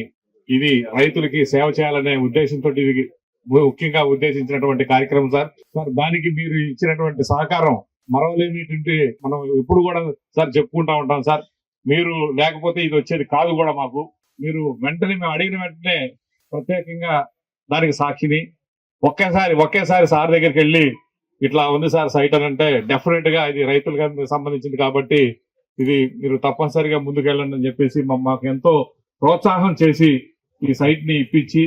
ఇది రైతులకి సేవ చేయాలనే ఉద్దేశంతో ఇది ముఖ్యంగా ఉద్దేశించినటువంటి కార్యక్రమం సార్. దానికి మీరు ఇచ్చినటువంటి సహకారం మరవలేనిటువంటి మనం ఎప్పుడు కూడా సార్ చెప్పుకుంటా ఉంటాం సార్. మీరు లేకపోతే ఇది వచ్చేది కాదు కూడా మాకు. మీరు వెంటనే మేము అడిగిన వెంటనే ప్రత్యేకంగా దానికి సాక్షిని ఒకేసారి సార్ దగ్గరికి వెళ్ళి ఇట్లా ఉంది సార్ సైట్ అని అంటే డెఫినెట్ గా ఇది రైతులకు సంబంధించింది కాబట్టి ఇది మీరు తప్పనిసరిగా ముందుకెళ్ళండి అని చెప్పేసి మాకు ఎంతో ప్రోత్సాహం చేసి ఈ సైట్ ని ఇప్పించి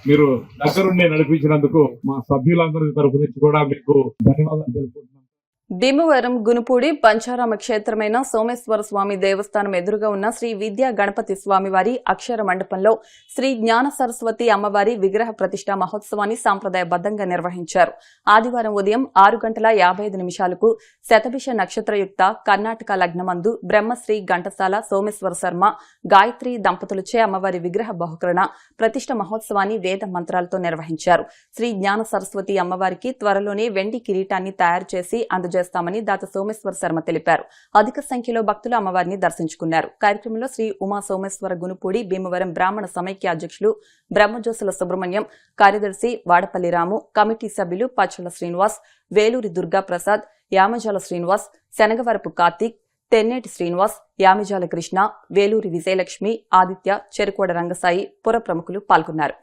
మీరు దగ్గరుండి నడిపించినందుకు మా సభ్యులందరి తరఫు నుంచి కూడా మీకు ధన్యవాదాలు తెలుపుకుంటున్నాను. భీమవరం గునుపూడి పంచారామ క్షేత్రమైన సోమేశ్వర స్వామి దేవస్థానం ఎదురుగా ఉన్న శ్రీ విద్యా గణపతి స్వామివారి అక్షర మండపంలో శ్రీ జ్ఞాన సరస్వతి అమ్మవారి విగ్రహ ప్రతిష్ఠా మహోత్సవాన్ని సాంప్రదాయబద్దంగా నిర్వహించారు. ఆదివారం ఉదయం 6:55 శతభిష నక్షత్రయుక్త కర్ణాటక లగ్నమందు బ్రహ్మశ్రీ ఘంటసాల సోమేశ్వర శర్మ గాయత్రి దంపతులచే అమ్మవారి విగ్రహ బహుకరణ ప్రతిష్ఠ మహోత్సవాన్ని వేద మంత్రాలతో నిర్వహించారు. శ్రీ జ్ఞాన సరస్వతి అమ్మవారికి త్వరలోనే వెండి కిరీటాన్ని తయారు చేసి చేస్తామని దాత సోమేశ్వర శర్మ తెలిపారు. అధిక సంఖ్యలో భక్తులు అమ్మవారిని దర్శించుకున్నారు. కార్యక్రమంలో శ్రీ ఉమా సోమేశ్వర గునుపూడి భీమవరం బ్రాహ్మణ సమైక్య అధ్యక్షులు బ్రహ్మజోసుల సుబ్రహ్మణ్యం, కార్యదర్శి వాడపల్లి రాము, కమిటీ సభ్యులు పచ్చల శ్రీనివాస్, వేలూరి దుర్గా ప్రసాద్, యామజాల శ్రీనివాస్, శనగవరపు కార్తీక్, తెన్నేటి శ్రీనివాస్, యామిజాల కృష్ణ, వేలూరి విజయలక్ష్మి, ఆదిత్య, చెరుకోడ రంగసాయి, పుర ప్రముఖులు పాల్గొన్నారు.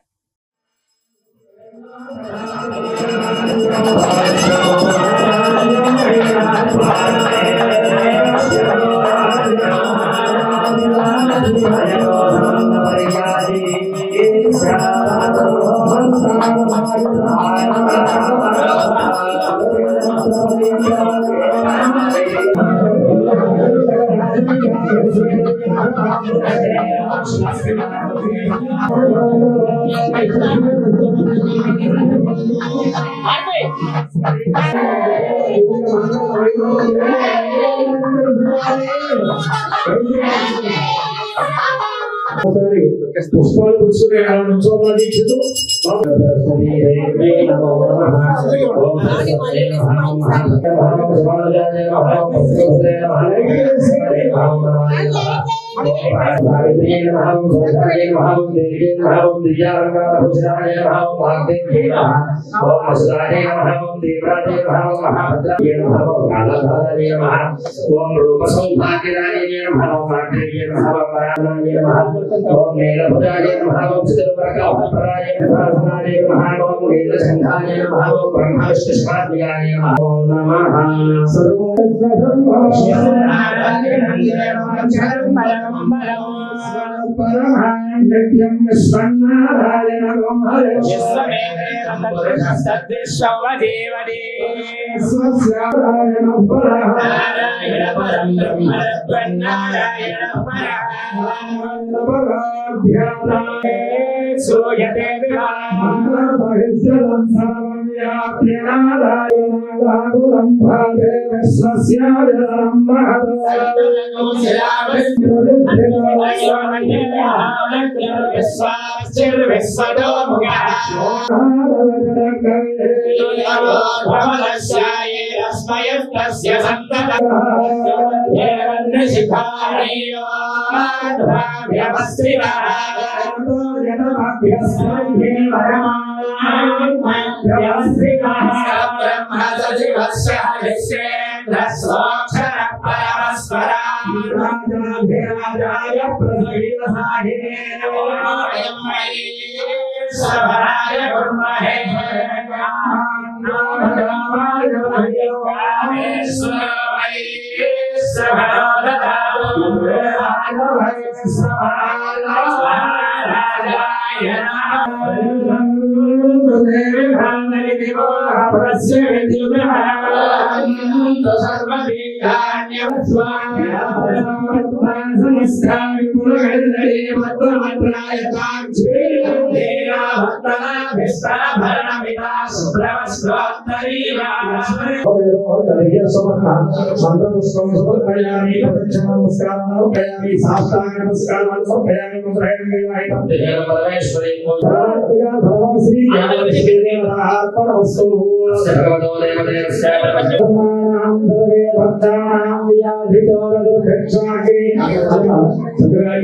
Thank you. పుష్పాలు పుచ్చుకునే నుంచోవాలి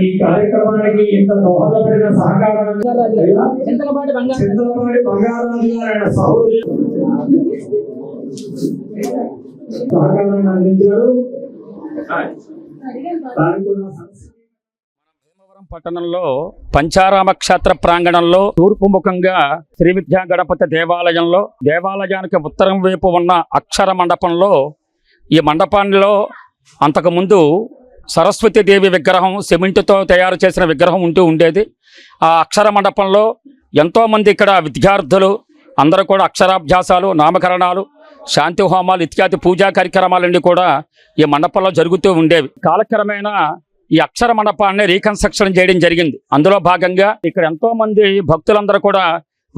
ఈ కార్యక్రమానికి ఇంత దోహదపడిన సహకారం చింతలపాటి బంగారాజు ఆయన సహకారాన్ని అందించారు. పట్టణంలో పంచారామ క్షేత్ర ప్రాంగణంలో తూర్పు ముఖంగా శ్రీ విద్యా గణపతి దేవాలయంలో దేవాలయానికి ఉత్తరం వైపు ఉన్న అక్షర మండపంలో ఈ మండపాల్లో అంతకుముందు సరస్వతీదేవి విగ్రహం సిమెంటుతో తయారు చేసిన విగ్రహం ఉండేది. ఆ అక్షర మండపంలో ఎంతోమంది ఇక్కడ విద్యార్థులు అందరూ కూడా అక్షరాభ్యాసాలు, నామకరణాలు, శాంతి హోమాలు ఇత్యాది పూజా కార్యక్రమాలన్నీ కూడా ఈ మండపంలో జరుగుతూ ఉండేవి. కాలక్రమేణా ఈ అక్షర మండపాన్ని రీకన్స్ట్రక్షన్ చేయడం జరిగింది. అందులో భాగంగా ఇక్కడ ఎంతో మంది భక్తులందరూ కూడా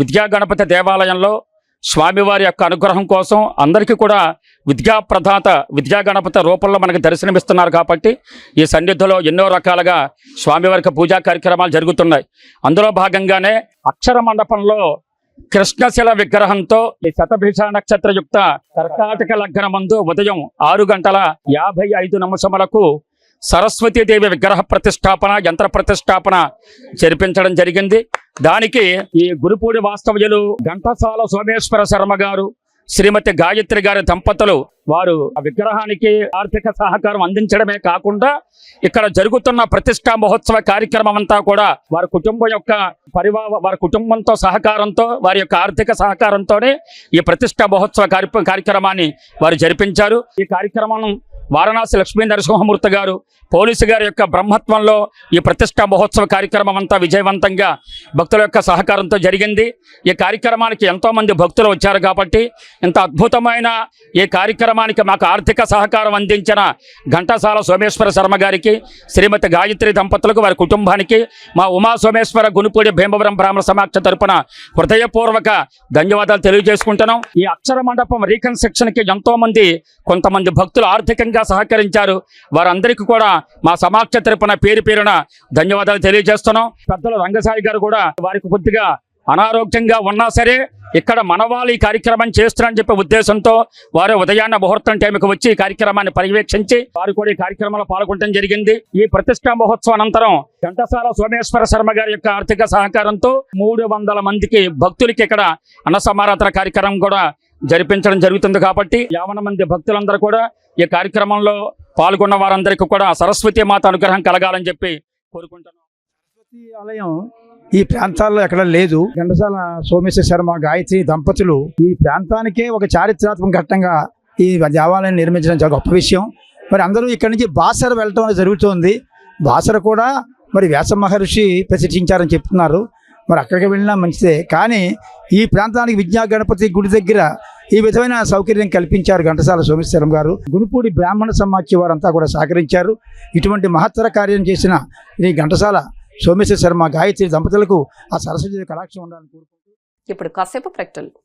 విద్యా గణపతి దేవాలయంలో స్వామివారి యొక్క అనుగ్రహం కోసం అందరికీ కూడా విద్యా ప్రదాత విద్యా గణపతి రూపంలో మనకు దర్శనమిస్తున్నారు. కాబట్టి ఈ సన్నిధిలో ఎన్నో రకాలుగా స్వామివారికి పూజా కార్యక్రమాలు జరుగుతున్నాయి. అందులో భాగంగానే అక్షర మండపంలో కృష్ణశిల విగ్రహంతో ఈ శతభిష నక్షత్రయుక్త కర్కాటక లగ్నమందు ఉదయం 6:55 సరస్వతీదేవి విగ్రహ ప్రతిష్టాపన, యంత్ర ప్రతిష్టాపన జరిపించడం జరిగింది. దానికి ఈ గురుపూడి వాస్తవ్యులు ఘంటసాల సోమేశ్వర శర్మ గారు, శ్రీమతి గాయత్రి గారి దంపతులు వారు ఆ విగ్రహానికి ఆర్థిక సహకారం అందించడమే కాకుండా ఇక్కడ జరుగుతున్న ప్రతిష్టా మహోత్సవ కార్యక్రమం అంతా కూడా వారి కుటుంబం యొక్క వారి కుటుంబంతో సహకారంతో వారి యొక్క ఆర్థిక సహకారంతోనే ఈ ప్రతిష్టా మహోత్సవ కార్యక్రమాన్ని వారు జరిపించారు. ఈ కార్యక్రమం వారణాసి లక్ష్మీ నరసింహమూర్తి గారు పోలీసు గారి యొక్క బ్రహ్మత్వంలో ఈ ప్రతిష్టా మహోత్సవ కార్యక్రమం అంతా విజయవంతంగా భక్తుల యొక్క సహకారంతో జరిగింది. ఈ కార్యక్రమానికి ఎంతోమంది భక్తులు వచ్చారు కాబట్టి ఇంత అద్భుతమైన ఈ కార్యక్రమానికి మాకు ఆర్థిక సహకారం అందించిన ఘంటసాల సోమేశ్వర శర్మ గారికి, శ్రీమతి గాయత్రి దంపతులకు, వారి కుటుంబానికి, మా ఉమా సోమేశ్వర గునుపూడి భీమవరం బ్రాహ్మణ సమాఖ్య తరపున హృదయపూర్వక ధన్యవాదాలు తెలియజేసుకుంటున్నాం. ఈ అక్షర మండపం రీకన్స్ట్రక్షన్కి ఎంతోమంది కొంతమంది భక్తులు ఆర్థికంగా సహకరించారు. వారందరికీ కూడా మా సమాఖ్య తరపున పేరు పేరున ధన్యవాదాలు తెలియజేస్తున్నాం. పెద్దలు రంగసాయి గారు కూడా వారికి కొద్దిగా అనారోగ్యంగా ఉన్నా సరే ఇక్కడ మనవాళ్ళు ఈ కార్యక్రమం చేస్తున్నారని చెప్పే ఉద్దేశంతో వారు ఉదయాన్న ముహూర్తం టైంకి వచ్చి ఈ కార్యక్రమాన్ని పర్యవేక్షించి వారు కూడా ఈ కార్యక్రమంలో పాల్గొనడం జరిగింది. ఈ ప్రతిష్టా మహోత్సవం అనంతరం ఘంటసాల సోమేశ్వర శర్మ గారి యొక్క ఆర్థిక సహకారంతో 300 మందికి భక్తులకి ఇక్కడ అన్న సమారాధన కార్యక్రమం కూడా జరిపించడం జరుగుతుంది. కాబట్టి 50 మంది భక్తులందరూ కూడా ఈ కార్యక్రమంలో పాల్గొన్న వారందరికీ కూడా సరస్వతి మాత అనుగ్రహం కలగాలని చెప్పి కోరుకుంటున్నాం. సరస్వతి ఆలయం ఈ ప్రాంతాల్లో ఎక్కడ లేదు. ఘంటసాల సోమేశ్వర శర్మ గాయత్రి దంపతులు ఈ ప్రాంతానికే ఒక చారిత్రాత్మక ఘట్టంగా ఈ దేవాలయం నిర్మించడం చాలా గొప్ప విషయం. మరి అందరూ ఇక్కడి నుంచి బాసర వెళ్ళటం అనేది జరుగుతోంది. బాసర కూడా మరి వ్యాస మహర్షి ప్రతిష్ఠించారని చెప్తున్నారు. మరి అక్కడికి వెళ్ళినా మంచిదే, కానీ ఈ ప్రాంతానికి విద్యా గణపతి గుడి దగ్గర ఈ విధమైన సౌకర్యం కల్పించారు ఘంటసాల సోమేశ్వరం గారు. గునుపూడి బ్రాహ్మణ సమాఖ్య వారంతా కూడా సహకరించారు. ఇటువంటి మహత్తర కార్యం చేసిన ఈ ఘంటసాల సోమేశ్వర శర్మ గాయత్రి దంపతులకు ఆ సరస్వతి కటాక్షం ఉండాలని కోరుకుంటూ ఇప్పుడు కాసేపు ప్రకటనలు.